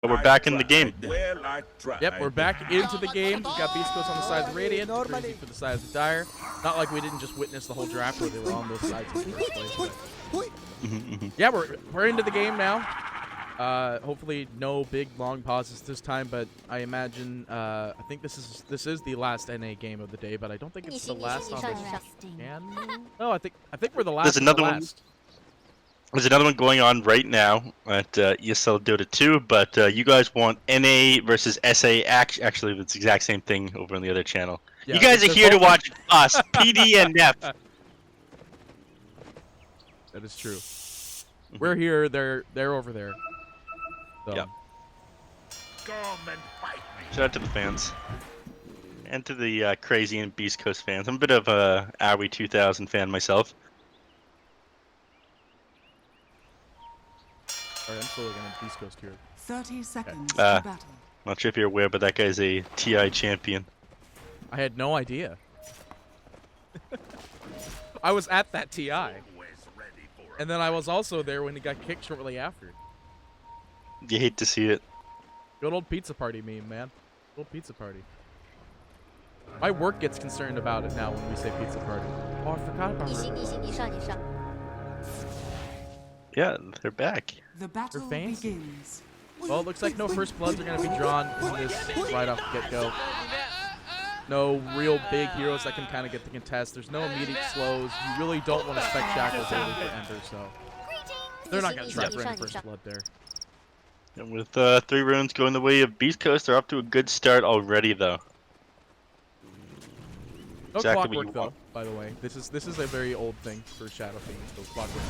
We're back in the game. Yep, we're back into the game. We've got Beastcoast on the side of the Radiant, Crazy for the side of the Dire. Not like we didn't just witness the whole draft where they were on those sides in the first place. Yeah, we're into the game now. Hopefully no big long pauses this time, but I imagine I think this is the last NA game of the day, but I don't think it's the last on this channel. No, I think we're the last. There's another one. There's another one going on right now at ESL Dota2, but you guys want NA versus SA. Actually, it's the exact same thing over on the other channel. Yeah, you guys are here to watch us, PD and Nef. That is true. We're here, they're over there. So. Yep. Shout out to the fans. And to the Crazy and Beastcoast fans. I'm a bit of a AWE 2000 fan myself. Alright, I'm still looking at Beastcoast here. 30 seconds to battle. Not sure if you're aware, but that guy's a TI champion. I had no idea. I was at that TI. And then I was also there when he got kicked shortly after. You hate to see it. Good old pizza party meme, man. Good old pizza party. My work gets concerned about it now when we say pizza party. Oh, I forgot about it. Yeah, they're back. The battle begins. Well, it looks like no first bloods are going to be drawn in this right off the get-go. No real big heroes that can kind of get the contest. There's no immediate slows. You really don't want to spec Shackles early for Ender, so they're not going to try for any first blood there. And with 3 runes going the way of Beastcoast, they're up to a good start already, though. No clockwork, though, by the way. This is a very old thing for Shadow Fiends. Those clockwork.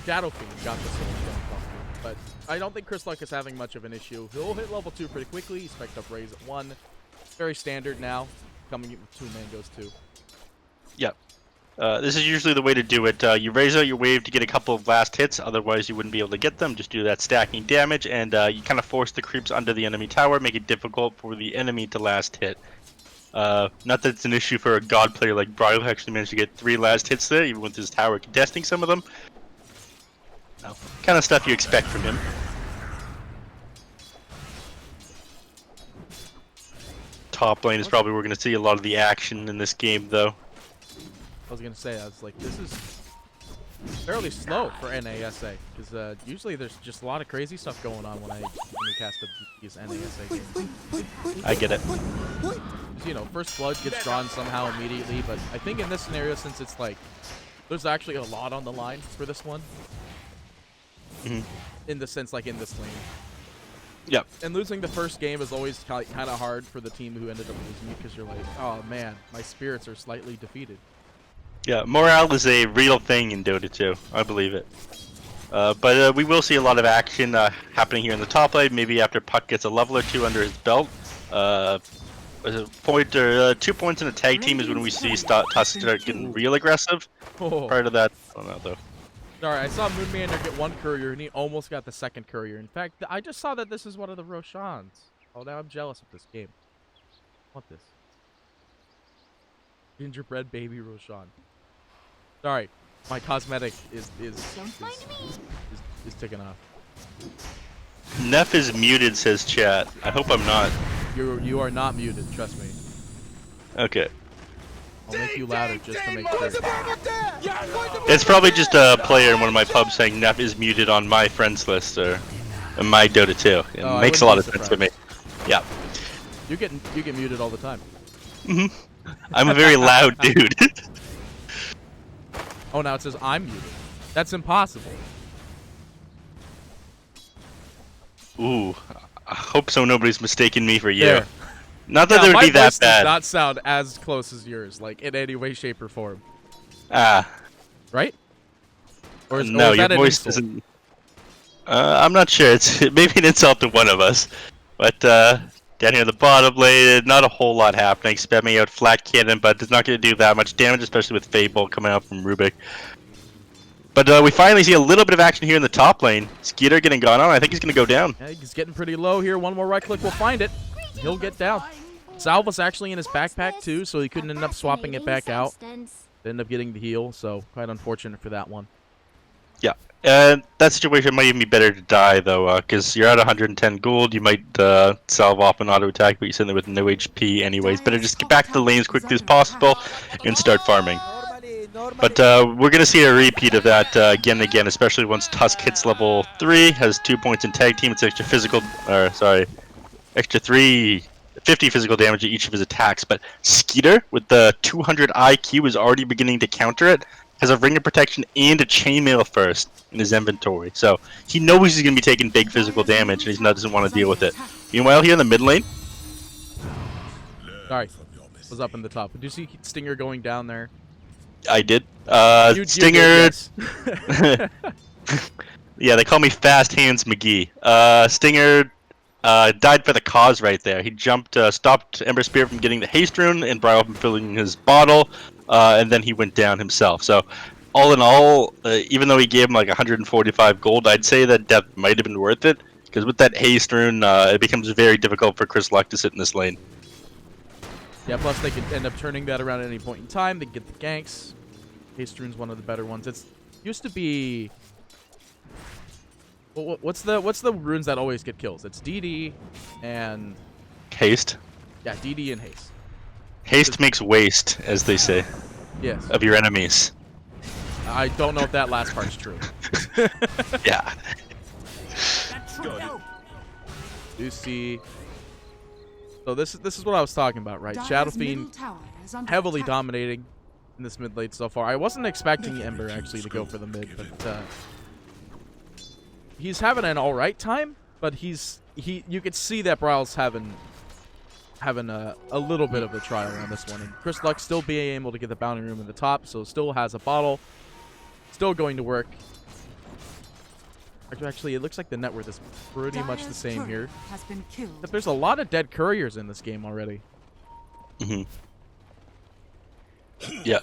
Shadow Fiend got this whole but I don't think Chris Luck is having much of an issue. He'll hit level 2 pretty quickly. He spec'd up Raze at 1. Very standard now, coming in with 2 mangoes too. Yep. This is usually the way to do it. You raise out your wave to get a couple of last hits, otherwise you wouldn't be able to get them. Just do that stacking damage, and you kind of force the creeps under the enemy tower, make it difficult for the enemy to last hit. Not that it's an issue for a god player like Brio, who actually managed to get 3 last hits there, even with his tower contesting some of them. No. Kind of stuff you expect from him. Top lane is probably where we're going to see a lot of the action in this game, though. I was going to say, I was like, this is fairly slow for NASA, because usually there's just a lot of crazy stuff going on when we cast these NASA games. I get it. You know, first blood gets drawn somehow immediately, but I think in this scenario, since it's like, there's actually a lot on the line for this one. In the sense, like in this lane. Yep. And losing the first game is always kind of hard for the team who ended up losing, because you're like, oh man, my spirits are slightly defeated. Yeah, morale is a real thing in Dota 2. I believe it. But we will see a lot of action happening here in the top lane. Maybe after Puck gets a level or 2 under his belt. A point or 2 points in a tag team is when we see Tusk start getting real aggressive. Prior to that, I don't know though. Sorry, I saw Moonmander get 1 courier, and he almost got the 2nd courier. In fact, I just saw that this is one of the Roshans. Oh, now I'm jealous of this game. I want this. Gingerbread baby Roshan. Sorry, my cosmetic is ticking off. Nef is muted, says chat. I hope I'm not. You are not muted, trust me. Okay. I'll make you louder just to make sure. It's probably just a player in one of my pubs saying Nef is muted on my friends list or in my Dota 2. It makes a lot of sense to me. Yeah. You get muted all the time. I'm a very loud dude. Oh, now it says I'm muted. That's impossible. Ooh, I hope so nobody's mistaken me for you. There. Not that there would be that bad. Does not sound as close as yours, like in any way, shape, or form. Right? Or is, no, or is your that voice isn't. I'm not sure. It's maybe an insult to one of us, but down here in the bottom lane, not a whole lot happening. Spamming out flat cannon, but it's not going to do that much damage, especially with Fable coming out from Rubik. But we finally see a little bit of action here in the top lane. Skeeter getting gone on. I think he's going to go down. Yeah, he's getting pretty low here. One more right click will find it. He'll get down. Salve was actually in his backpack too, so he couldn't end up swapping it back out. Ended up getting the heal, so quite unfortunate for that one. Yeah. That situation might even be better to die though, because you're at 110 gold. You might salve off an auto attack, but you're sitting there with no HP anyways. Better just get back to the lane as quickly as possible and start farming. But we're gonna see a repeat of that again and again, especially once Tusk hits level 3, has 2 points in tag team. It's extra physical, or sorry, extra 50 physical damage to each of his attacks. But Skeeter with the 200 IQ is already beginning to counter it. Has a ring of protection and a chainmail first in his inventory, so he knows he's gonna be taking big physical damage, and he doesn't want to deal with it. Meanwhile, here in the mid lane, Sorry, was up in the top. Did you see Stinger going down there? I did. You Stinger. did, yes. Yeah, they call me Fast Hands McGee. Stinger died for the cause right there. He jumped, stopped Ember Spirit from getting the haste rune and Brile from filling his bottle, and then he went down himself. So, all in all, even though he gave him like 145 gold, I'd say that death might have been worth it, because with that haste rune, it becomes very difficult for Chris Luck to sit in this lane. Yeah, plus they could end up turning that around at any point in time. They get the ganks. Haste rune's one of the better ones. It's used to be. What's the runes that always get kills? It's DD and Haste. yeah, DD and haste. Haste makes waste, as they say, Yes. of your enemies. I don't know if that last part's true. Yeah. You see. So this is what I was talking about, right? Shadow Fiend heavily dominating in this mid lane so far. I wasn't expecting Ember actually to go for the mid, but he's having an all right time. But you could see that Brile's having a little bit of a trial on this one, and Chris Luck still being able to get the bounty room in the top, so still has a bottle, still going to work. Actually, it looks like the net worth is pretty much the same here. But there's a lot of dead couriers in this game already. Mm-hmm. Yeah.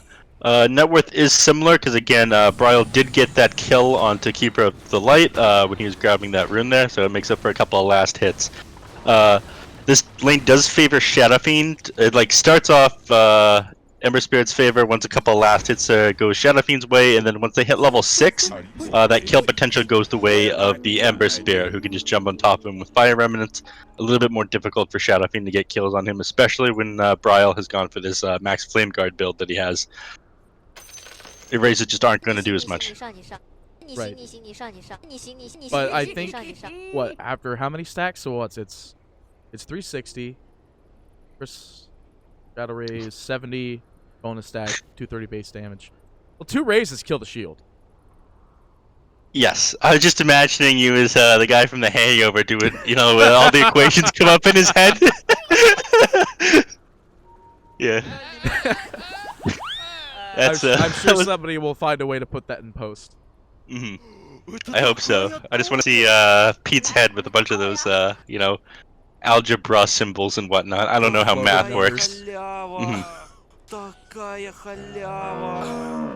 Net worth is similar because, again, Brile did get that kill onto Keeper of the Light when he was grabbing that rune there, so it makes up for a couple of last hits. This lane does favor Shadow Fiend. It like starts off Ember Spirit's favor. Once a couple of last hits goes Shadow Fiend's way, and then once they hit level 6, that kill potential goes the way of the Ember Spirit, who can just jump on top of him with Fire Remnants. A little bit more difficult for Shadow Fiend to get kills on him, especially when Brile has gone for this Max Flame Guard build that he has. Erasers just aren't going to do as much. Right. But I think, what, after how many stacks? So what's it's 360. Chris Shadow Raise 70 bonus stack, 230 base damage. Well, 2 raises kill the shield. Yes, I was just imagining you as the guy from The Hangover doing, when all the equations come up in his head. Yeah. I'm sure somebody will find a way to put that in post. Mm-hmm. I hope so. I just want to see Pete's head with a bunch of those, algebra symbols and whatnot. I don't know how math works. Mm-hmm.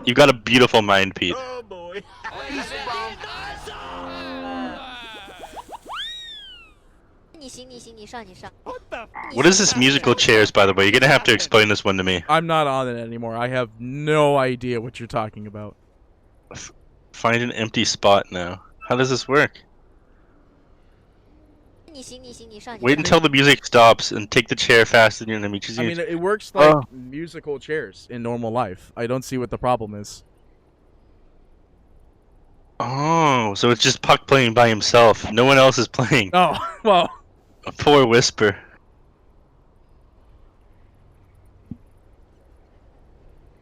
You've got a beautiful mind, Pete. Oh boy. What is this musical chairs, by the way? You're gonna have to explain this one to me. I'm not on it anymore. I have no idea what you're talking about. Find an empty spot now. How does this work? Wait until the music stops and take the chair faster than your enemy. I mean, it works like musical chairs in normal life. I don't see what the problem is. Oh, so it's just Puck playing by himself. No one else is playing. Oh, well. A poor Whisper.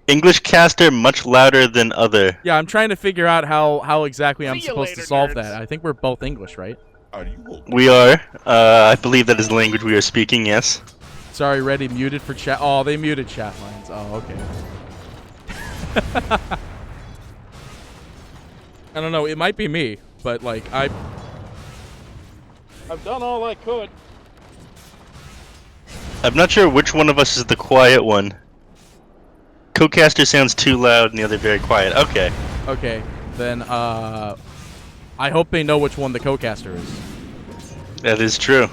English caster much louder than other. Yeah, I'm trying to figure out how exactly I'm supposed to solve that. I think we're both English, right? We are. I believe that is the language we are speaking, yes. Sorry, Reddy muted for chat. Oh, they muted chat lines. Oh, okay. I don't know. It might be me, but like I've done all I could. I'm not sure which one of us is the quiet one. Co-caster sounds too loud and the other very quiet. Okay. Okay. Then I hope they know which one the co-caster is. That is true.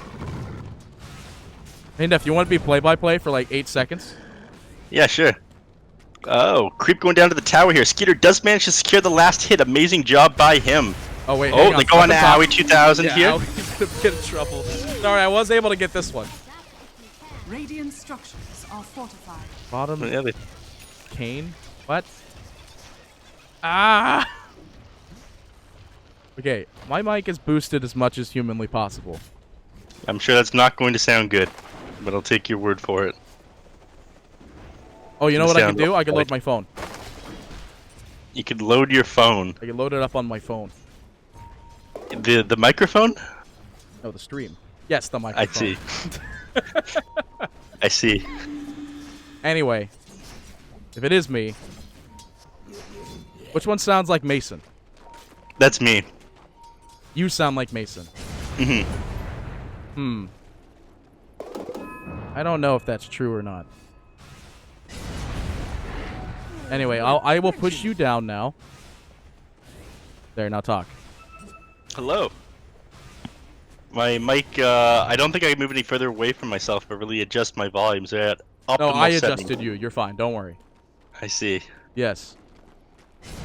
Hey, Neff, you want to be play-by-play for like 8 seconds? Yeah, sure. Oh, creep going down to the tower here. Skeeter does manage to secure the last hit. Amazing job by him. Oh wait, Oh, they go on to Owie 2000 yeah, here. Owie's gonna get in trouble. Sorry, I was able to get this one. Radiant structures are fortified. Bottom Yeah, they- Kane? What? Ah! Okay, my mic is boosted as much as humanly possible. I'm sure that's not going to sound good, but I'll take your word for it. Oh, you know what I can Sound do? I can like- load my phone. You could load your phone. I can load it up on my phone. The microphone? No, the stream. Yes, the microphone. I see. I see. Anyway, if it is me, which one sounds like Mason? That's me. You sound like Mason. Mm-hmm. I don't know if that's true or not. Anyway, I will push you down now. There, now talk. Hello. My mic, I don't think I can move any further away from myself, but really adjust my volumes. They're at optimal No, I setting. adjusted you. You're fine. Don't worry. I see. Yes. Alright,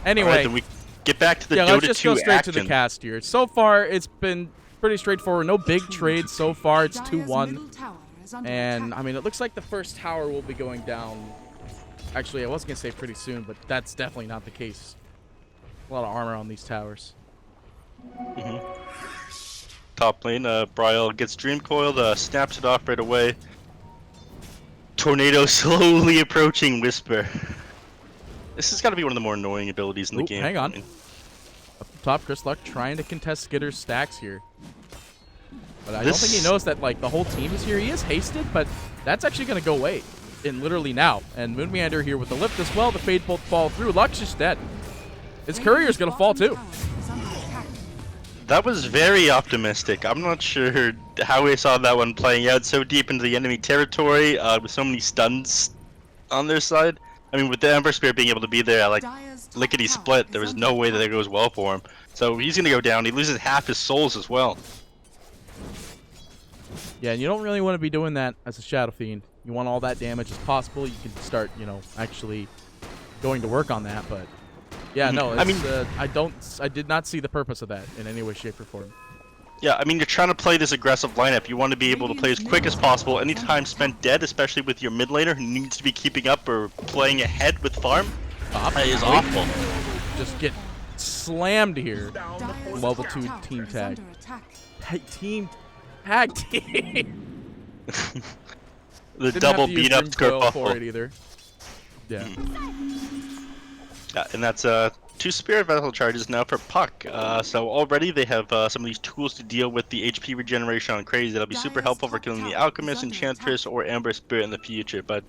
Anyway, then we get back to the yeah, Dota let's just 2 go straight action. to the cast here. So far, it's been pretty straightforward. No big trades so far. It's Dire's 2-1. middle tower is under And, attack. I mean, it looks like the first tower will be going down. Actually, I was going to say pretty soon, but that's definitely not the case. A lot of armor on these towers. Top lane, Brial gets Dream Coiled, snaps it off right away. Tornado slowly approaching Whisper. This has got to be one of the more annoying abilities in the Ooh, game. hang on. I mean, Up top, Chris Luck trying to contest Skitter's stacks here. But I don't This- think he knows that like the whole team is here. He is hasted, but that's actually going to go away in literally now. And Moon Meander here with the lift as well. The Fade Bolt fall through. Luck's just dead. His Courier's going to fall too. Bottom tower is under attack. that was very optimistic. I'm not sure how we saw that one playing out so deep into the enemy territory with so many stuns on their side. I mean, with the Ember Spirit being able to be there, like Dire's top lickety tower split, is there was under no way that attack. it goes well for him. So he's gonna go down. He loses half his souls as well. Yeah, and you don't really want to be doing that as a Shadow Fiend. You want all that damage as possible. You can start, you know, actually going to work on that. But yeah, no, it's, I mean- I did not see the purpose of that in any way, shape, or form. Yeah, I mean, you're trying to play this aggressive lineup. You want to be able to play as quick as possible. Any time spent dead, especially with your mid laner who needs to be keeping up or playing ahead with farm, Top is awful. just get slammed here. Dire's Level top 2 tower team is tag. under attack. Team tag team. The Didn't double have to use beat up Dream skirt Coil buffle. for it either. Yeah. Yeah, and that's 2 Spirit Vessel charges now for Puck. So already they have some of these tools to deal with the HP regeneration on Crazy. That'll be super Dire's helpful for top killing the tower is Alchemist, under Enchantress, or Ember Spirit in the future. But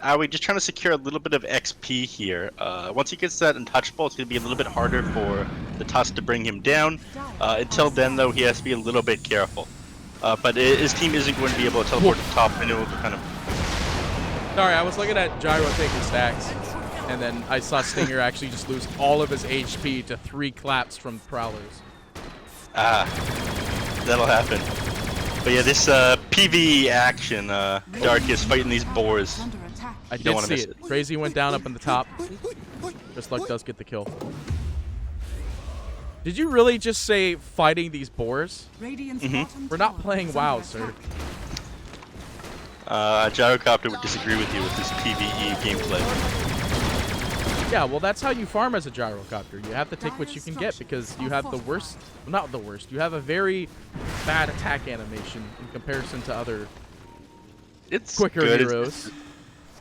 Aoi just trying to secure a little bit of XP here. Once he gets that untouchable, it's going to be a little bit harder for the Tusk to bring him down. Until then, though, he has to be a little bit careful. But his team isn't going to be able to teleport to the top, and it will kind of... Sorry, I was looking at Gyro taking stacks, and then I saw Stinger actually just lose all of his HP to 3 claps from Prowlers. That'll happen. But yeah, this PvE action, Dark is fighting these boars. Under attack. I don't did wanna see miss it. it. Crazy went down up in the top. Just Luck does get the kill. Did you really just say fighting these boars? Radiant's Mhm. bottom We're not tower playing is WoW, under sir. attack. Gyrocopter would disagree with you with this PvE gameplay. Yeah, well, that's how you farm as a gyrocopter. You have to take what you can get because you have the worst, well, not the worst, you have a very bad attack animation in comparison to other It's quicker good. heroes.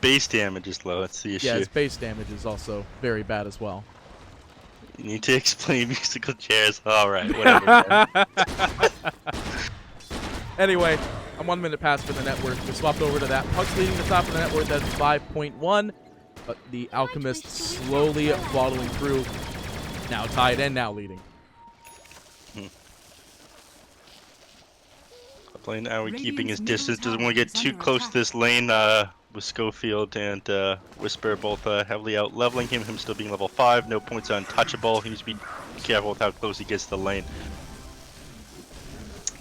Base damage is low. That's the issue. Yeah, its base damage is also very bad as well. You need to explain musical chairs. All right, whatever. man. Anyway, I'm 1 minute past for the net worth. We swapped over to that. Puck's leading the top of the net worth at 5.1, but the Alchemist slowly following through. Now tied and now leading. Playing Aoi keeping his Radiant's distance. middle Doesn't want to get tower is too under close to attack. this lane with Schofield and Whisper both heavily out leveling him. Him still being level 5. No points untouchable. He needs to be careful with how close he gets to the lane.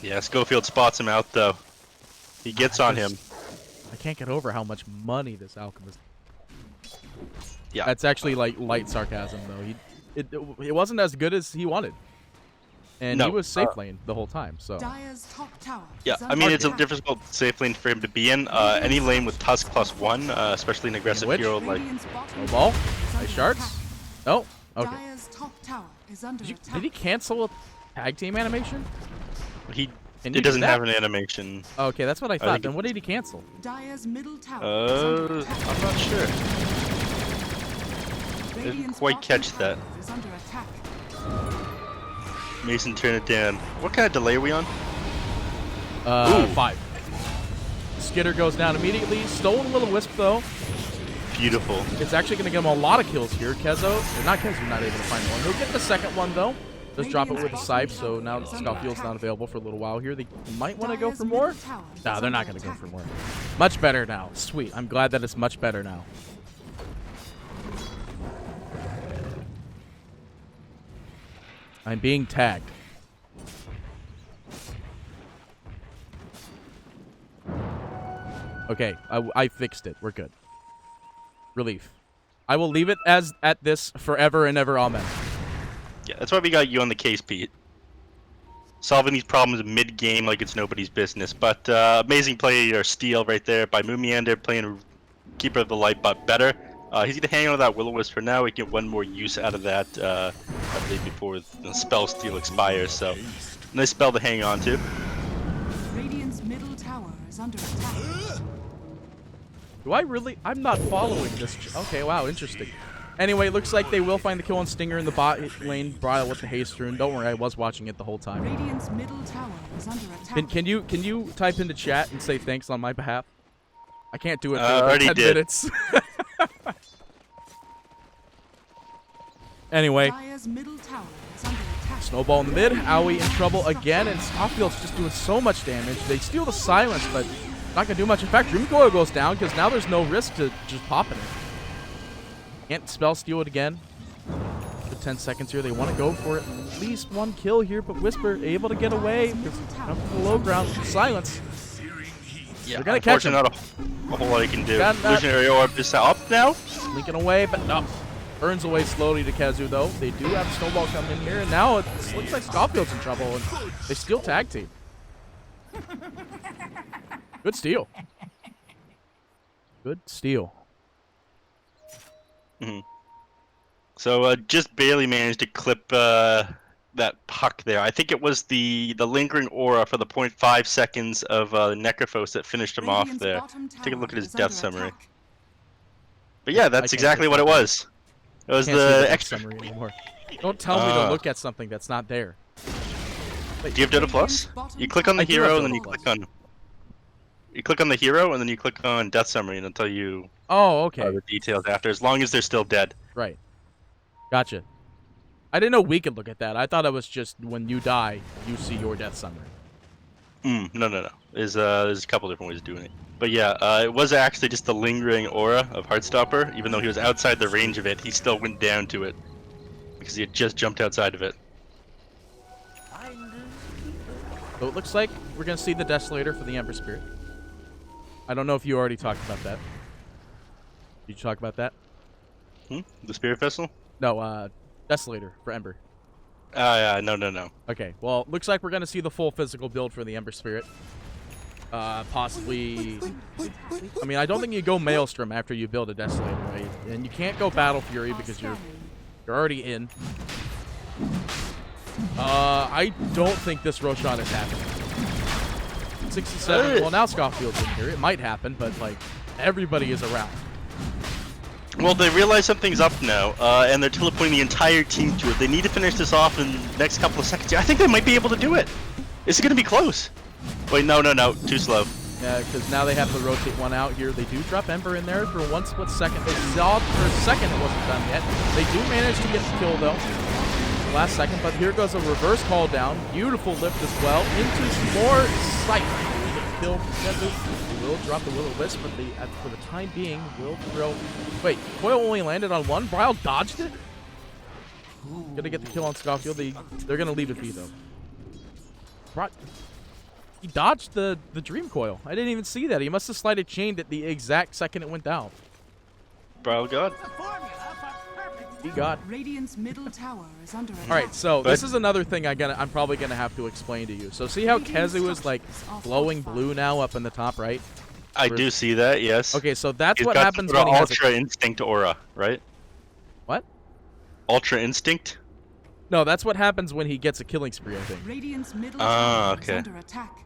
Yeah, Schofield spots him out though. He gets on him. I can't get over how much money this Alchemist. Yeah. That's actually like light sarcasm though. It wasn't as good as he wanted. And No, he was safe lane the whole time, so. Dire's top tower Yeah, is I under mean, it's a attack. difficult safe lane for him to be in. Any lane with Tusk +1, especially an aggressive Which? hero like... Radiant's bottom No ball? tower is Nice under shards? attack. No? Okay. Dire's top tower is under attack. Did he cancel a tag team animation? He Can you it do doesn't that? have an animation. Okay, that's what I thought. think Then it- what did he cancel? Dire's middle tower is under attack. I'm not sure. Radiant's quite bottom catch tower that. is under attack. Mason, turn it down. What kind of delay are we on? Ooh. 5. Skitter goes down immediately. Stolen little wisp though. Beautiful. It's actually going to get him a lot of kills here. Kezo, or not Kezo, not able to find one. He'll get the second one though. Just drop it with a Scythe, so now Scottfield's not available for a little while here. They might want to go for more. No, they're not going to go for more. Much better now. Sweet. I'm glad that it's much better now. I'm being tagged. Okay, I fixed it. We're good. Relief. I will leave it as at this forever and ever. Amen. Yeah, that's why we got you on the case, Pete. Solving these problems mid-game like it's nobody's business. But amazing play or steal right there by Moomiander, playing Keeper of the Light, but better. He's going to hang on to that Will-O-Wisp for now. We can get one more use out of that, I believe, before the spell steal expires. So, nice spell to hang on to. Radiant's middle tower is under attack. Do I really? I'm not following this. Okay, wow, interesting. Anyway, looks like they will find the kill on Stinger in the bot lane. Brile with the haste rune. Don't worry, I was watching it the whole time. Radiant's middle tower is under attack. Can you type into chat and say thanks on my behalf? I can't do it for already 10 did. minutes. Anyway, Dire's middle tower is under attack. snowball in the mid. Owie in trouble again, and Scottfield's just doing so much damage. They steal the silence, but not gonna do much effect. Dream Coil goes down because now there's no risk to just popping it. Can't spell steal it again. For 10 seconds here, they want to go for at least one kill here, but Whisper able to get away because up to the low ground. Silence. Yeah, They're gonna catch him. Not a whole lot he can do. Got that. Illusionary Orb is up now. Linking away, but no. Burns away slowly to Kazu though. They do have Snowball come in here, and now it looks like Scottfield's in trouble, and they steal tag team. Good steal. Good steal. So just barely managed to clip that puck there. I think it was the lingering aura for the 0.5 seconds of Necrophos that finished him off Radiant's there. bottom Take a tower look at his is death under summary. attack. But yeah, I that's can't exactly see what it that. was. It was Can't see the death extra. summary anymore. Don't tell me to look at something that's not there. Do you have Dota Plus? You click on the I do have hero Dota and then you Plus. click on. You click on the hero and then you click on death summary and it'll tell you Oh, okay. the details after, as long as they're still dead. Right. Gotcha. I didn't know we could look at that. I thought it was just when you die, you see your death summary. No. There's a couple different ways of doing it. But yeah, it was actually just the lingering aura of Heartstopper. Even though he was outside the range of it, he still went down to it because he had just jumped outside of it. So it looks like we're going to see the Desolator for the Ember Spirit. I don't know if you already talked about that. Did you talk about that? The Spirit Vessel? No, Desolator for Ember. Yeah, no. Okay, well, looks like we're going to see the full physical build for the Ember Spirit. Possibly... I mean, I don't think you go Maelstrom after you build a Desolator, right? And you can't go Battle Fury because you're already in. I don't think this Roshan is happening. 67. Well, now Scottfield's in here. It might happen, but, like, everybody is around. Well, they realize something's up now, and they're teleporting the entire team to it. They need to finish this off in the next couple of seconds. I think they might be able to do it. It's going to be close. Wait, no. Too slow. Yeah, because now they have to rotate one out here. They do drop Ember in there for one split second. They saw for a second it wasn't done yet. They do manage to get the kill, though. Last second, but here goes a reverse call down. Beautiful lift as well into some more sight. Kill Kezu. Will drop the Will-O-Wisp, but for the time being, will throw. Wait, Coil only landed on one. Brile dodged it. Gonna get the kill on Scottfield. They're gonna leave it be though. He dodged the Dream Coil. I didn't even see that. He must have slided chained at the exact second it went down. Brile God. He got. Radiant's middle tower is under attack. All right, so this is another thing I'm probably gonna have to explain to you. So see how Kezu is like glowing blue now up in the top right? I do see that. Yes. Okay, so that's He's what got happens sort of when he has Ultra Instinct aura, right? What? Ultra Instinct. No, that's what happens when he gets a killing spree, I think. Radiant's middle tower is okay. under attack.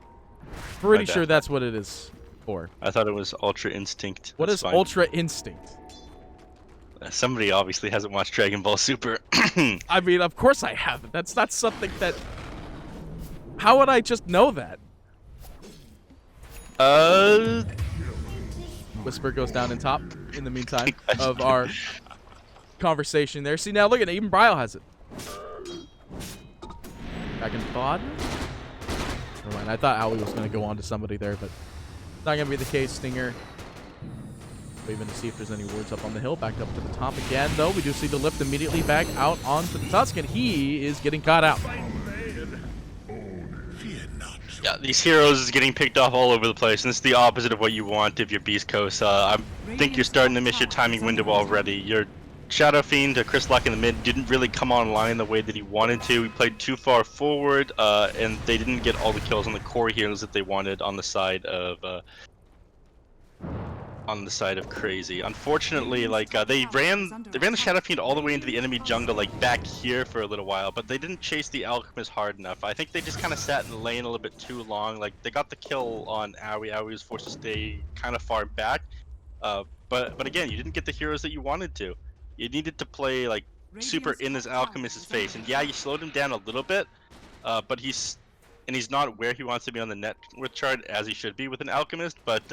Pretty sure that's what it is for. I thought it was Ultra Instinct. What That's is fine. Ultra Instinct? Somebody obviously hasn't watched Dragon Ball Super. I mean, of course I haven't. That's not something that... How would I just know that? Whisper goes down in top in the meantime of our conversation there. See, now look at it. Even Brile has it. Back in Thawed. Never mind. I thought Owie was going to go on to somebody there, but not going to be the case. Stinger waving to see if there's any wards up on the hill. Back up to the top again, though. We do see the lift immediately back out onto the Tusk, and he is getting caught out. Yeah, these heroes is getting picked off all over the place, and it's the opposite of what you want if you're Beastcoast. I think you're starting to miss your timing window already. Your Shadow Fiend, Chris Luck in the mid, didn't really come online the way that he wanted to. He played too far forward, and they didn't get all the kills on the core heroes that they wanted on the side of Crazy. Unfortunately, like they ran the Shadow Fiend all the way into the enemy jungle, like back here for a little while, but they didn't chase the Alchemist hard enough. I think they just kind of sat in the lane a little bit too long. Like they got the kill on Owie. Owie was forced to stay kind of far back, but again, you didn't get the heroes that you wanted to. You needed to play like super in this Alchemist's face, and yeah, you slowed him down a little bit, but he's not where he wants to be on the net worth chart as he should be with an Alchemist, but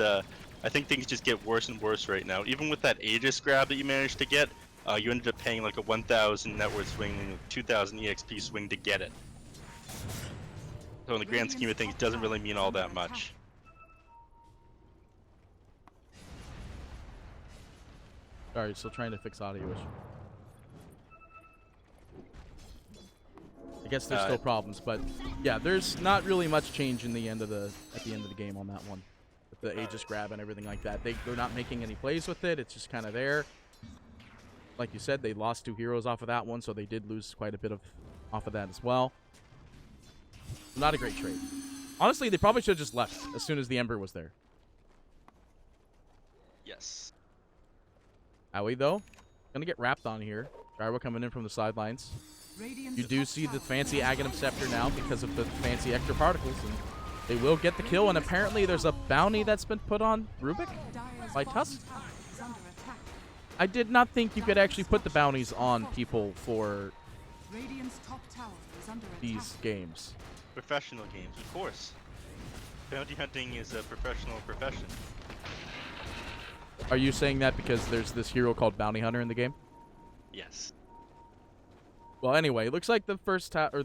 I think things just get worse and worse right now. Even with that Aegis grab that you managed to get, you ended up paying like a 1,000 net worth swing and a 2,000 EXP swing to get it. So in the grand scheme of things, it doesn't really mean all that much. Sorry, still trying to fix audio issue. I guess there's still problems, but yeah, there's not really much change in the end of the game on that one. With the Aegis grab and everything like that. They're not making any plays with it. It's just kind of there. Like you said, they lost 2 heroes off of that one, so they did lose quite a bit off of that as well. Not a great trade. Honestly, they probably should have just left as soon as the Ember was there. Yes. Owie, though, gonna get wrapped on here. Gyro coming in from the sidelines. You do see the fancy Aghanim Scepter now because of the fancy extra particles, and they will get the kill, and apparently there's a bounty that's been put on Rubik by Tusk. I did not think you could actually put the bounties on people for these games. Professional games, of course. Bounty hunting is a professional profession. Are you saying that because there's this hero called Bounty Hunter in the game? Yes. Well, anyway, it looks like the first tower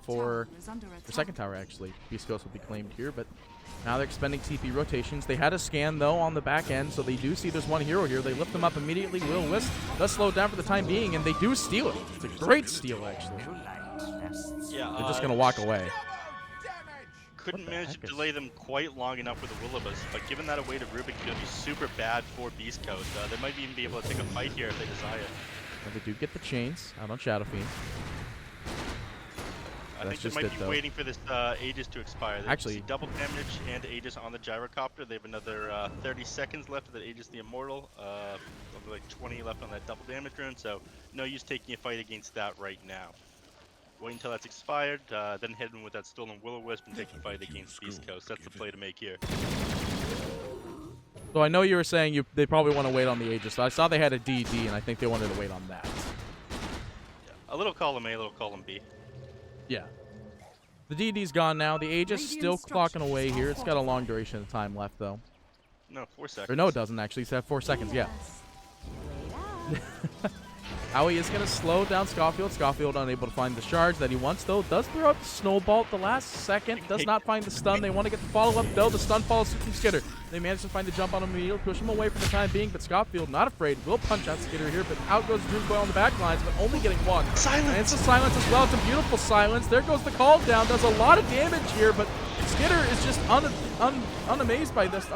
for the second tower actually. Beastcoast will be claimed here, but now they're expending TP rotations. They had a scan though on the back end, so they do see there's one hero here. They lift them up immediately. Will Wisp does slow it down for the time being, and they do steal it. It's a great steal actually. Yeah. They're just gonna walk away. Couldn't manage to delay them quite long enough with the Will-O-Wisp, but given that away to Rubik, it's going to be super bad for Beastcoast. They might even be able to take a fight here if they desire. And they do get the chains out on Shadow Fiend. I think they might be waiting for this Aegis to expire. They actually, see double damage and Aegis on the gyrocopter. They have another 30 seconds left of the Aegis the Immortal. Like 20 left on that double damage rune, so no use taking a fight against that right now. Wait until that's expired, then hit him with that stolen Will-O-Wisp and take the fight against Beastcoast. That's the play to make here. So I know you were saying they probably want to wait on the Aegis. So I saw they had a DD, and I think they wanted to wait on that. Yeah, a little column A, a little column B. Yeah. The DD's gone now. The Aegis still clocking away here. It's got a long duration of time left, though. No, 4 seconds. Or no, it doesn't actually. It's at 4 seconds, yeah. Howie is going to slow down Scofield. Scofield unable to find the shards that he wants, though. Does throw out the snowball at the last second. Does not find the stun. They want to get the follow-up, though. The stun follows from Skitter. They manage to find the jump on him immediately, push him away for the time being, but Scofield not afraid. Will punch out Skitter here, but out goes Doomboy on the back lines, but only getting one. Silence! And it's a silence as well. It's a beautiful silence. There goes the call down. Does a lot of damage here, but Skitter is just unamazed by this.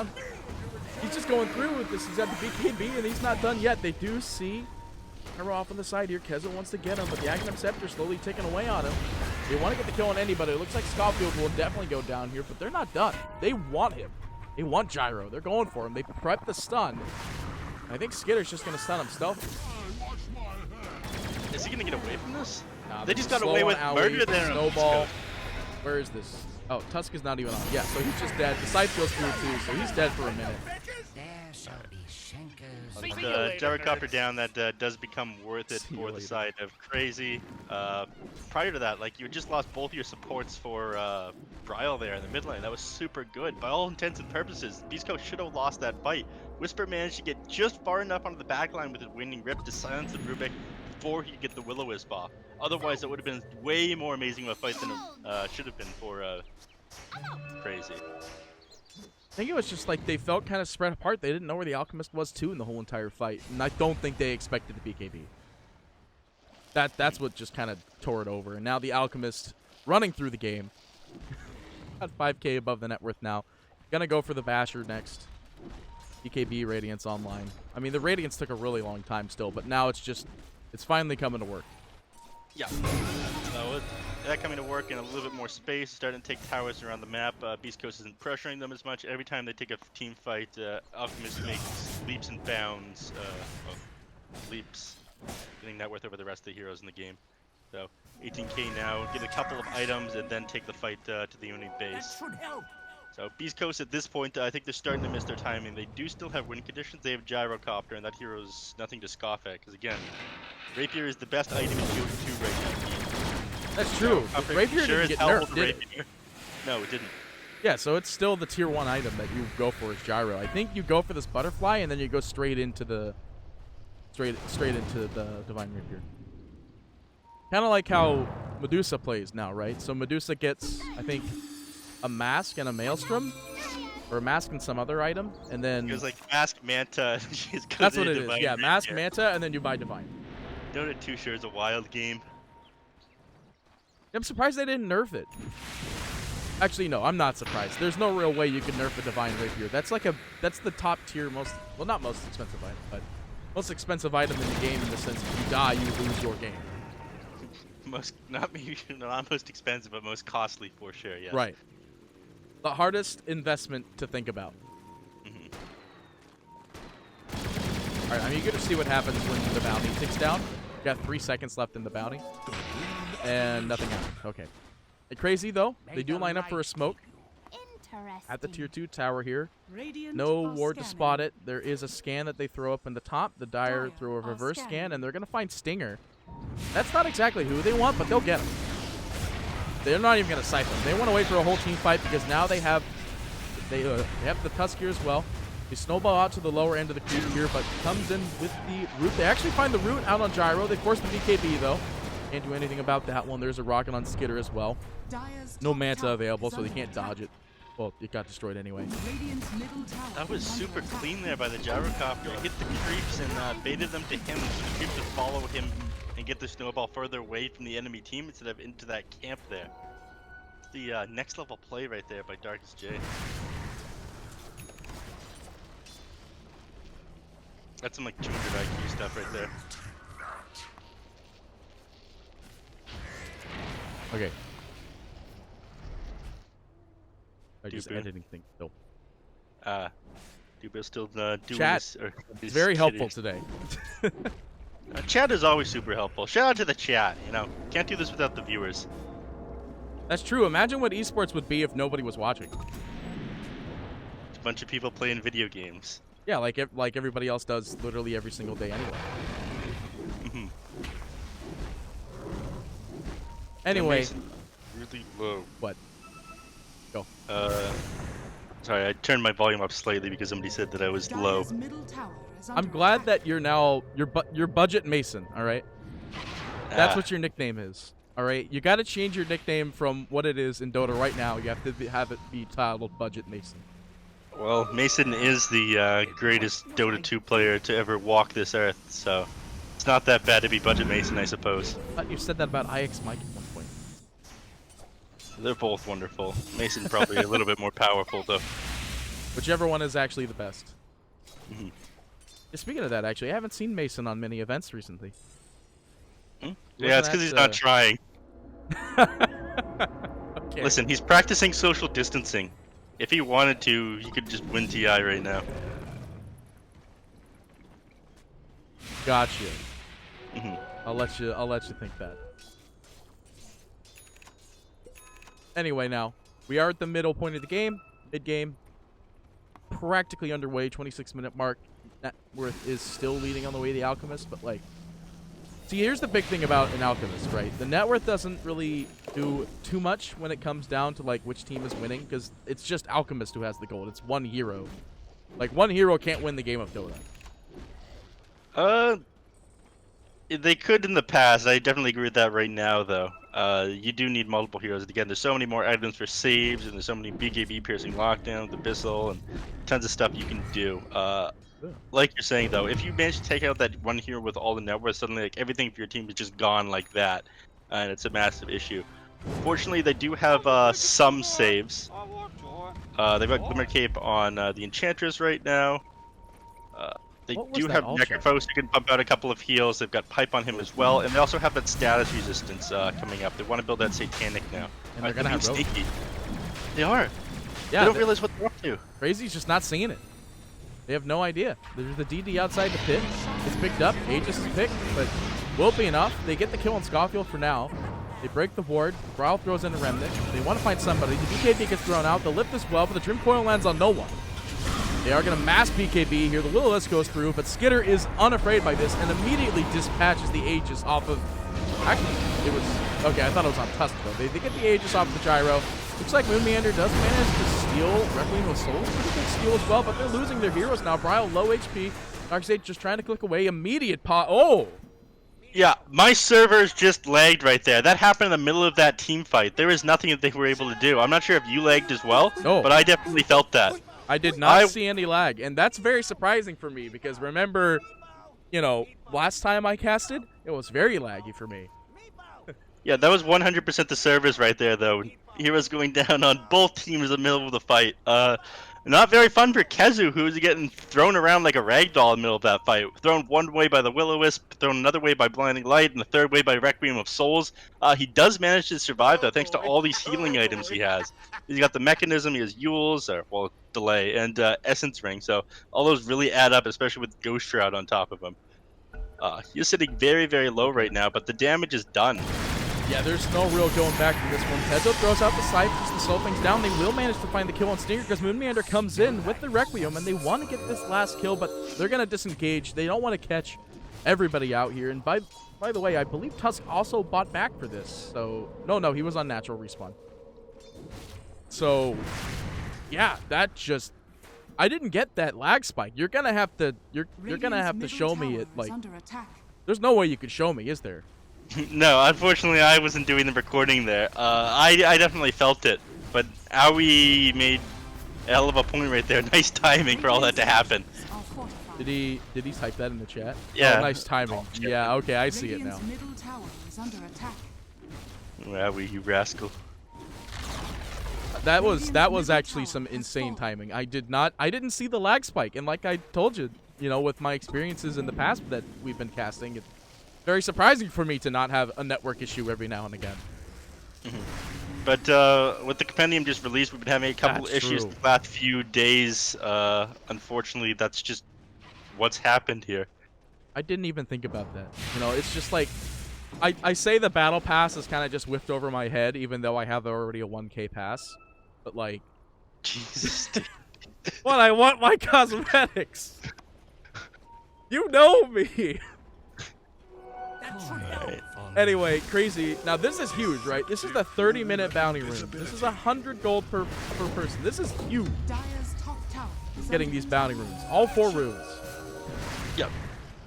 He's just going through with this. He's at the BKB, and he's not done yet. They do see Gyro off on the side here. Keza wants to get him, but the Aghanim Scepter slowly ticking away on him. They want to get the kill on anybody. It looks like Scofield will definitely go down here, but they're not done. They want him. They want Gyro. They're going for him. They prep the stun. I think Skitter's just going to stun him stealthy. Is he going to get away from this? Nah, They just got away with murder there. Snowball. Where is this? Oh, Tusk is not even on. Yeah, so he's just dead. The side feels through too, so he's dead for a minute. The gyrocopter down, that does become worth it for the side of Crazy. Prior to that, like, you just lost both your supports for Bryle there in the mid lane. That was super good. By all intents and purposes, Beastcoast should have lost that fight. Whisper managed to get just far enough onto the back line with his Winding Rip to silence the Rubik before he could get the Will-O-Wisp off. Otherwise, it would have been way more amazing of a fight than it should have been for Crazy. I think it was just like they felt kind of spread apart. They didn't know where the Alchemist was too in the whole entire fight, and I don't think they expected the BKB. That's what just kind of tore it over. And now the Alchemist running through the game, got 5K above the net worth now. Gonna go for the Basher next. BKB Radiance online. I mean, the Radiance took a really long time still, but now it's finally coming to work. Yeah. So that coming to work in a little bit more space, starting to take towers around the map. Beastcoast isn't pressuring them as much. Every time they take a team fight, Alchemist makes leaps and bounds. Leaps, getting net worth over the rest of the heroes in the game. So 18k now, get a couple of items, and then take the fight to the Uni base. So Beastcoast at this point, I think they're starting to miss their timing. They do still have win conditions. They have Gyrocopter, and that hero's nothing to scoff at. Because again, Rapier is the best item in Dota2 right now. That's true. Rapier didn't get nerfed, did it? No, it didn't. Yeah, so it's still the tier 1 item that you go for is Gyro. I think you go for this Butterfly, and then you go straight into the Divine Rapier. Kind of like how Medusa plays now, right? So Medusa gets, I think, a Mask and a Maelstrom, or a Mask and some other item, and then... It was like Mask, Manta, that's what it is, yeah, Mask, Manta, and then you buy Divine. Dota2 sure is a wild game. I'm surprised they didn't nerf it. Actually, no, I'm not surprised. There's no real way you can nerf a Divine Rapier. That's the top tier, not most expensive item, but most expensive item in the game in the sense if you die, you lose your game. Not most expensive, but most costly for sure, yes. Right. The hardest investment to think about. Alright, I'm eager to see what happens when the bounty ticks down. You got 3 seconds left in the bounty. And nothing happened. Okay. Crazy, though. They do line up for a smoke. At the tier 2 tower here. No ward to spot it. There is a scan that they throw up in the top. The Dire throw a reverse scan, and they're going to find Stinger. That's not exactly who they want, but they'll get him. They're not even going to siphon. They want to wait for a whole team fight because now they have the Tusk here as well. They snowball out to the lower end of the creep here, but comes in with the root. They actually find the root out on Gyro. They force the BKB, though. Can't do anything about that one. There's a rocket on Skitter as well. No Manta available, so they can't dodge it. Well, it got destroyed anyway. That was super clean there by the Gyrocopter. It hit the creeps and baited them to him, so the creeps would follow him and get the snowball further away from the enemy team instead of into that camp there. It's the next level play right there by Darkest J. That's some like 200 IQ stuff right there. Okay. I just editing things still. Dubo's still doing Chat. It's very helpful today. Chat is always super helpful. Shout out to the chat, you know. Can't do this without the viewers. That's true. Imagine what esports would be if nobody was watching. It's a bunch of people playing video games. Yeah, like everybody else does literally every single day anyway. Anyway. Really low. What? Go. Sorry, I turned my volume up slightly because somebody said that I was low. I'm glad that you're now your budget Mason, all right? That's what your nickname is. All right? You got to change your nickname from what it is in Dota right now. You have to have it be titled Budget Mason. Well, Mason is the greatest Dota 2 player to ever walk this earth, so it's not that bad to be Budget Mason, I suppose. I thought you said that about IX Mike at one point. They're both wonderful. Mason probably a little bit more powerful, though. Whichever one is actually the best. Speaking of that, actually, I haven't seen Mason on many events recently. Yeah, it's because he's not trying. Okay. Listen, he's practicing social distancing. If he wanted to, he could just win TI right now. Gotcha. hmm I'll let you think that. Anyway, now we are at the middle point of the game, mid-game, practically underway. 26-minute mark. Networth is still leading on the way of the Alchemist, but like, see, here's the big thing about an Alchemist, right? The net worth doesn't really do too much when it comes down to like which team is winning, because it's just Alchemist who has the gold. It's one hero. Like, one hero can't win the game of Dota. They could in the past. I definitely agree with that right now, though. You do need multiple heroes. Again, there's so many more items for saves, and there's so many BKB piercing lockdowns, Abyssal, and tons of stuff you can do. Like you're saying, though, if you manage to take out that one hero with all the net worth, suddenly like everything for your team is just gone like that, and it's a massive issue. Fortunately, they do have some saves. They've got Glimmer Cape on the Enchantress right now. They do have Necrophos who can pump out a couple of heals. They've got Pipe on him as well, and they also have that status resistance coming up. They want to build that Satanic now. And they're gonna have sneaky. They are. Yeah, they don't realize what they're up to. Crazy's just not seeing it. They have no idea. There's the DD outside the pit. It's picked up. Aegis is picked, but will be enough. They get the kill on Scofield for now. They break the ward. Brawl throws in a Remnant. They want to find somebody. The BKB gets thrown out. The lift as well, but the Dream Coil lands on no one. They are going to mass BKB here. The Will-O-Wisp goes through, but Skitter is unafraid by this and immediately dispatches the Aegis off of... Actually, it was... Okay, I thought it was on Tusk, though. They get the Aegis off the Gyro. Looks like Moon Meander does manage to steal Requiem with Souls. Pretty good steal as well, but they're losing their heroes now. Bryle, low HP. Darkseid just trying to click away. Immediate pot. Oh! Yeah, my servers just lagged right there. That happened in the middle of that team fight. There was nothing that they were able to do. I'm not sure if you lagged as well, but I definitely felt that. I did not see any lag, and that's very surprising for me because remember, you know, last time I casted, it was very laggy for me. Yeah, that was 100% the servers right there, though. Heroes going down on both teams in the middle of the fight. Not very fun for Kezu, who was getting thrown around like a ragdoll in the middle of that fight. Thrown one way by the Will-O-Wisp, thrown another way by Blinding Light, and the third way by Requiem of Souls. He does manage to survive, though, thanks to all these healing items he has. He's got the Mechanism, he has Yules, or, well, Delay, and Essence Ring, so all those really add up, especially with Ghost Shroud on top of him. He's sitting very, very low right now, but the damage is done. Yeah, there's no real going back from this one. Pezzo throws out the Scythe just to slow things down. They will manage to find the kill on Stinger because Moon Meander comes in with the Requiem, and they want to get this last kill, but they're going to disengage. They don't want to catch everybody out here. And by the way, I believe Tusk also bought back for this. So, no, he was on natural respawn. So, yeah, that just... I didn't get that lag spike. You're going to have to... You're going to have to show me it, like... There's no way you could show me, is there? No, unfortunately, I wasn't doing the recording there. I definitely felt it, but Aoi made a hell of a point right there. Nice timing for all that to happen. Did he type that in the chat? Yeah. Oh, nice timing. Yeah, okay, I see it now. Aoi, you rascal. That was actually some insane timing. I didn't see the lag spike, and like I told you, you know, with my experiences in the past that we've been casting, it's very surprising for me to not have a network issue every now and again. But with the compendium just released, we've been having a couple issues the last few days. Unfortunately, that's just what's happened here. I didn't even think about that. You know, it's just like, I say the battle pass has kind of just whiffed over my head, even though I have already a 1K pass. But like, Jesus. what, I want my cosmetics. You know me. Right. Anyway, crazy. Now this is huge, right? This is the 30-minute bounty room. This is 100 gold per person. This is huge. Getting these bounty rooms, all 4 rooms. Yep.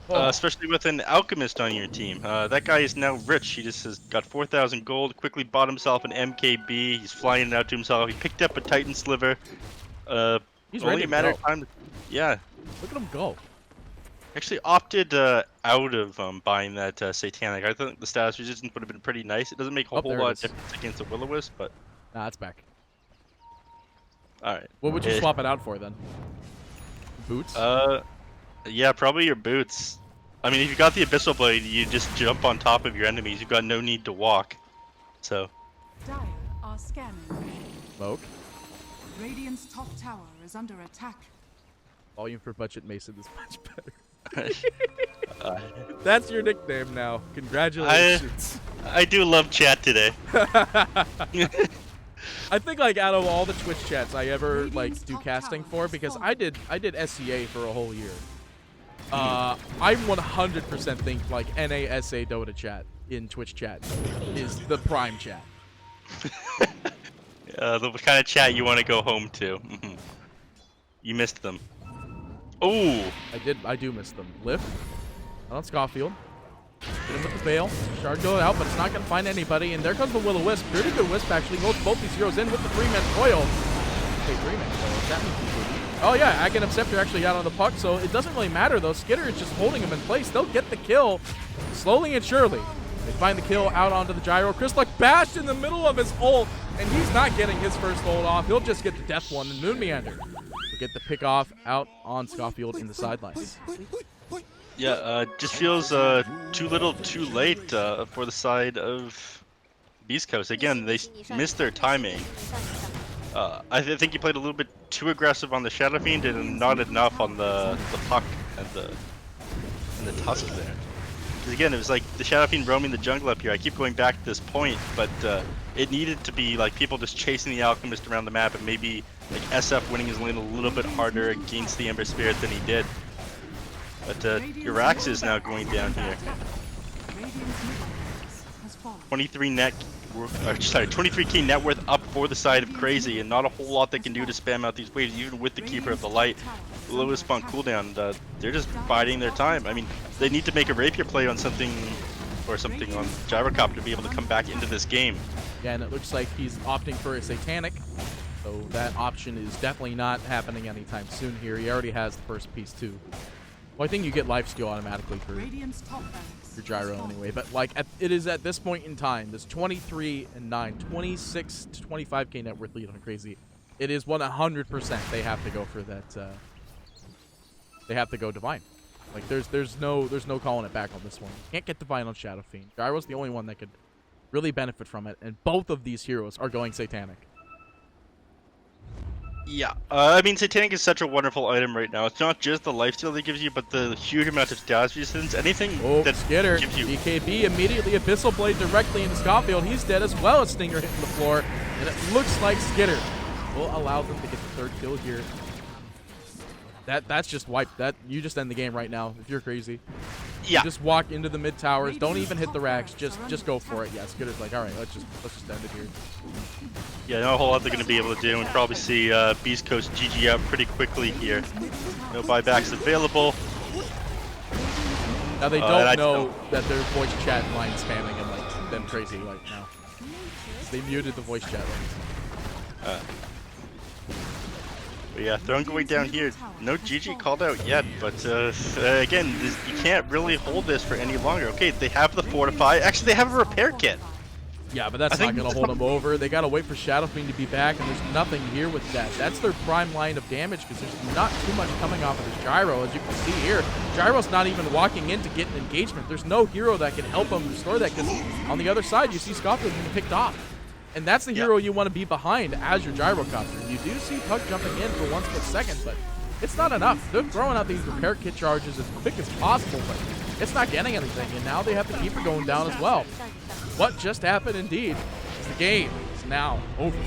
Especially with an alchemist on your team. That guy is now rich. He just has got 4,000 gold. Quickly bought himself an MKB. He's flying it out to himself. He picked up a Titan Sliver. He's only ready a matter to of time. Yeah. Look at him go. Actually opted out of buying that Satanic. I think the status resistance would have been pretty nice. It doesn't make a whole lot of difference against the Will-O-Wisp, but... Nah, it's back. Alright. What would you swap it out for, then? Boots? Yeah, probably your boots. I mean, if you got the Abyssal Blade, you just jump on top of your enemies. You've got no need to walk. So. Dire are scanning. Smoke. Radiant's top tower is under attack. Volume for budget Mason is much better. That's your nickname now. Congratulations. I do love chat today. I think like out of all the Twitch chats I ever like do casting for, because I did SCA for a whole year. I 100% think like NASA Dota chat in Twitch chat is the prime chat. The kind of chat you want to go home to. You missed them. Oh! I do miss them. Lift. On Scofield. Hit him with the Veil. Shard going out, but it's not going to find anybody. And there comes the Will-O-Wisp. Pretty good Wisp, actually. Goes both these heroes in with the 3-man coil. Okay, 3-man coil. That means he's good. Oh, yeah. Agon and Scepter actually got on the puck, so it doesn't really matter, though. Skitter is just holding him in place. They'll get the kill slowly and surely. They find the kill out onto the Gyro. Crystallock bashed in the middle of his ult, and he's not getting his first ult off. He'll just get the death one, and Moon Meander will get the pick off out on Scofield in the sidelines. Yeah, just feels too little too late for the side of Beastcoast. Again, they missed their timing. I think you played a little bit too aggressive on the Shadow Fiend and not enough on the Puck and the Tusk there. Because again, it was like the Shadow Fiend roaming the jungle up here. I keep going back to this point, but it needed to be like people just chasing the Alchemist around the map, and maybe like SF winning his lane a little bit harder against the Ember Spirit than he did. But Irax is now going down here. 23k net worth up for the side of Crazy, and not a whole lot they can do to spam out these waves, even with the Keeper of the Light. Lowest spawn cooldown, they're just biding their time. I mean, they need to make a rapier play on something, or something on Gyrocopter to be able to come back into this game. Yeah, and it looks like he's opting for a Satanic, so that option is definitely not happening anytime soon here. He already has the first piece too. Well, I think you get lifesteal automatically for your Gyro anyway, but like it is at this point in time, this 23 and 9, 26 to 25k net worth lead on Crazy. It is 100% they have to go for that. They have to go Divine. Like there's no calling it back on this one. Can't get Divine on Shadow Fiend. Gyro's the only one that could really benefit from it, and both of these heroes are going Satanic. Yeah, I mean, Satanic is such a wonderful item right now. It's not just the lifesteal that it gives you, but the huge amount of status resistance. Anything that Skitter gives you... BKB immediately Abyssal Blade directly into Scofield. He's dead as well as Stinger hitting the floor. And it looks like Skitter will allow them to get the third kill here. That's just wiped. You just end the game right now if you're Crazy. Yeah. You just walk into the mid towers. Don't even hit the racks. Just go for it. Yeah, Skitter's like, all right, let's just end it here. Yeah, not a whole lot they're going to be able to do, and probably see Beastcoast GG out pretty quickly here. No buybacks available. Now they don't know that their voice chat line spamming and like them Crazy right now. They muted the voice chat lines. But yeah, Throne going down here. No GG called out yet, but again, you can't really hold this for any longer. Okay, they have the Fortify. Actually, they have a repair kit. Yeah, but that's not going to hold them over. They got to wait for Shadow Fiend to be back, and there's nothing here with that. That's their prime line of damage, because there's not too much coming off of this Gyro, as you can see here. Gyro's not even walking in to get an engagement. There's no hero that can help him restore that, because on the other side, you see Scofield being picked off. And that's the hero you want to be behind as your Gyrocopter. You do see Puck jumping in for 1 split second, but it's not enough. They're throwing out these repair kit charges as quick as possible, but it's not getting anything, and now they have the Keeper going down as well. What just happened indeed is the game is now over.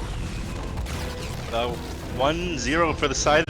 1-0 for the side of